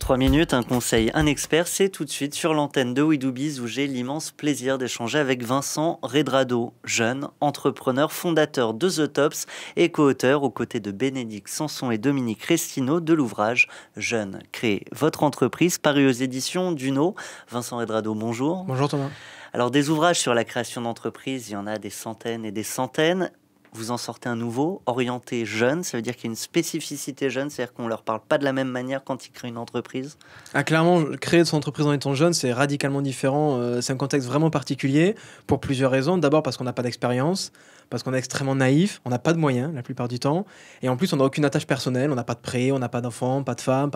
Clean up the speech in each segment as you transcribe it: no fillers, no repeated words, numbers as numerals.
3 minutes, un conseil, un expert, c'est tout de suite sur l'antenne de We Do Biz où j'ai l'immense plaisir d'échanger avec Vincent Redrado, jeune entrepreneur, fondateur de The Tops et co-auteur aux côtés de Bénédicte Sanson et Dominique Restineau de l'ouvrage Jeune, créez votre entreprise, paru aux éditions Duno. Vincent Redrado, bonjour. Bonjour Thomas. Alors des ouvrages sur la création d'entreprise, il y en a des centaines et des centaines. Vous en sortez un nouveau, orienté jeune, ça veut dire qu'il y a une spécificité jeune, c'est-à-dire qu'on ne leur parle pas de la même manière quand ils créent une entreprise? Clairement, créer son entreprise en étant jeune, c'est radicalement différent. C'est un contexte vraiment particulier pour plusieurs raisons. D'abord parce qu'on n'a pas d'expérience, parce qu'on est extrêmement naïf, on n'a pas de moyens la plupart du temps. Et en plus, on n'a aucune attache personnelle, on n'a pas de prêt, on n'a pas d'enfants, pas de femmes,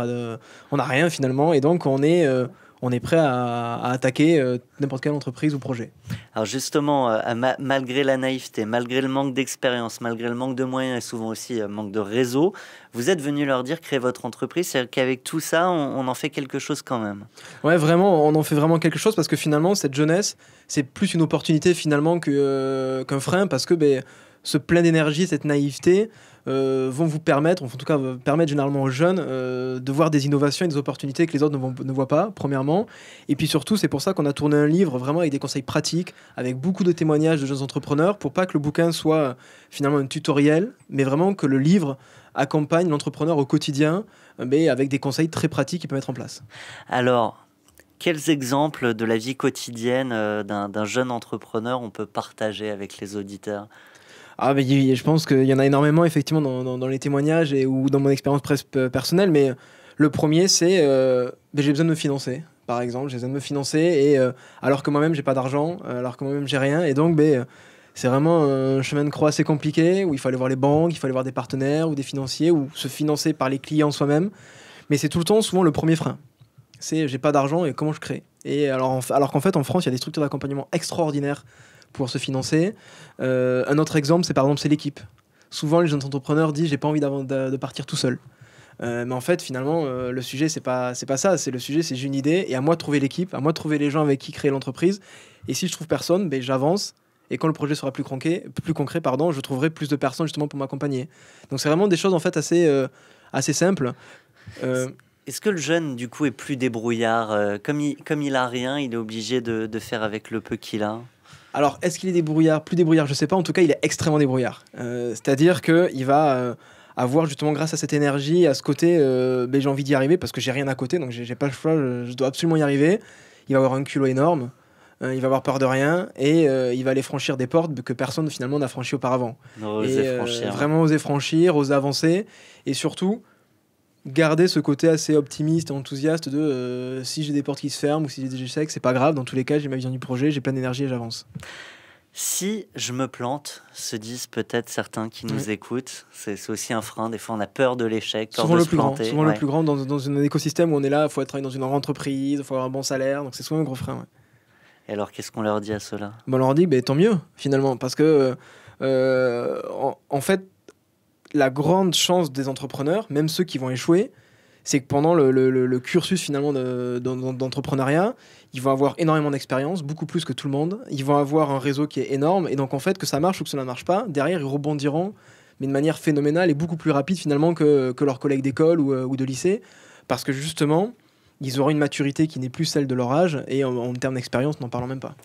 on n'a rien finalement. Et donc, on est prêt à attaquer n'importe quelle entreprise ou projet. Alors justement, malgré la naïveté, malgré le manque d'expérience, malgré le manque de moyens et souvent aussi manque de réseau, vous êtes venu leur dire créer votre entreprise, c'est-à-dire qu'avec tout ça, on en fait quelque chose quand même. Ouais, vraiment, on en fait vraiment quelque chose parce que finalement, cette jeunesse, c'est plus une opportunité finalement qu'un frein parce que ce plein d'énergie, cette naïveté vont vous permettre, en tout cas permettre généralement aux jeunes de voir des innovations et des opportunités que les autres ne voient pas, premièrement. Et puis surtout, c'est pour ça qu'on a tourné un livre vraiment avec des conseils pratiques, avec beaucoup de témoignages de jeunes entrepreneurs, pour pas que le bouquin soit finalement un tutoriel, mais vraiment que le livre accompagne l'entrepreneur au quotidien, mais avec des conseils très pratiques qu'il peut mettre en place. Alors, quels exemples de la vie quotidienne d'un jeune entrepreneur on peut partager avec les auditeurs? Je pense qu'il y en a énormément effectivement dans les témoignages ou dans mon expérience personnelle, mais le premier c'est j'ai besoin de me financer, par exemple, j'ai besoin de me financer et alors que moi-même j'ai pas d'argent, alors que moi-même j'ai rien, et donc c'est vraiment un chemin de croix assez compliqué où il faut aller voir les banques, il faut aller voir des partenaires ou des financiers ou se financer par les clients soi-même, mais c'est tout le temps souvent le premier frein. C'est j'ai pas d'argent et comment je crée. Et alors qu'en fait en France il y a des structures d'accompagnement extraordinaires pour se financer. Un autre exemple, c'est l'équipe. Souvent, les jeunes entrepreneurs disent j'ai pas envie de partir tout seul. Mais en fait, finalement, le sujet, c'est pas ça. Le sujet, c'est j'ai une idée et à moi de trouver l'équipe, à moi de trouver les gens avec qui créer l'entreprise. Et si je trouve personne, j'avance. Et quand le projet sera plus concret, je trouverai plus de personnes justement pour m'accompagner. Donc, c'est vraiment des choses en fait assez simples. Est-ce que le jeune, du coup, est plus débrouillard comme il a rien, il est obligé de faire avec le peu qu'il a? Alors, est-ce qu'il est plus débrouillard? Je sais pas. En tout cas, il est extrêmement débrouillard. C'est-à-dire qu'il va avoir justement, grâce à cette énergie, à ce côté, j'ai envie d'y arriver parce que j'ai rien à côté, donc j'ai pas le choix, je dois absolument y arriver. Il va avoir un culot énorme, il va avoir peur de rien et il va aller franchir des portes que personne finalement n'a franchies auparavant. Vraiment oser franchir, oser avancer et surtout garder ce côté assez optimiste et enthousiaste de si j'ai des portes qui se ferment ou si j'ai des échecs, c'est pas grave, dans tous les cas j'ai ma vision du projet, j'ai plein d'énergie et j'avance. Si je me plante, se disent peut-être certains qui nous écoutent, c'est aussi un frein, des fois on a peur de l'échec, peur de se planter. Souvent le plus grand dans un écosystème où on est là, il faut travailler dans une grande entreprise, il faut avoir un bon salaire, donc c'est souvent un gros frein. Ouais. Et alors qu'est-ce qu'on leur dit à ceux-là? On leur dit tant mieux finalement, parce que en fait la grande chance des entrepreneurs, même ceux qui vont échouer, c'est que pendant le cursus finalement d'entrepreneuriat, ils vont avoir énormément d'expérience, beaucoup plus que tout le monde. Ils vont avoir un réseau qui est énorme et donc en fait que ça marche ou que ça ne marche pas, derrière ils rebondiront mais de manière phénoménale et beaucoup plus rapide finalement que leurs collègues d'école ou de lycée, parce que justement ils auront une maturité qui n'est plus celle de leur âge et en termes d'expérience, n'en parlons même pas.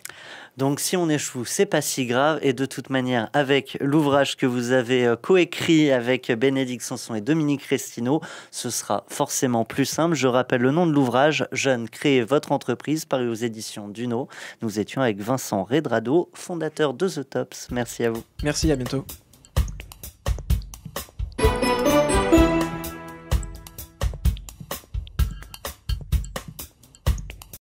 Donc si on échoue, c'est pas si grave, et de toute manière, avec l'ouvrage que vous avez coécrit avec Bénédicte Sanson et Dominique Restineau, ce sera forcément plus simple. Je rappelle le nom de l'ouvrage, Jeune, créez votre entreprise, paru aux éditions Duno. Nous étions avec Vincent Redrado, fondateur de The Tops. Merci à vous. Merci, à bientôt.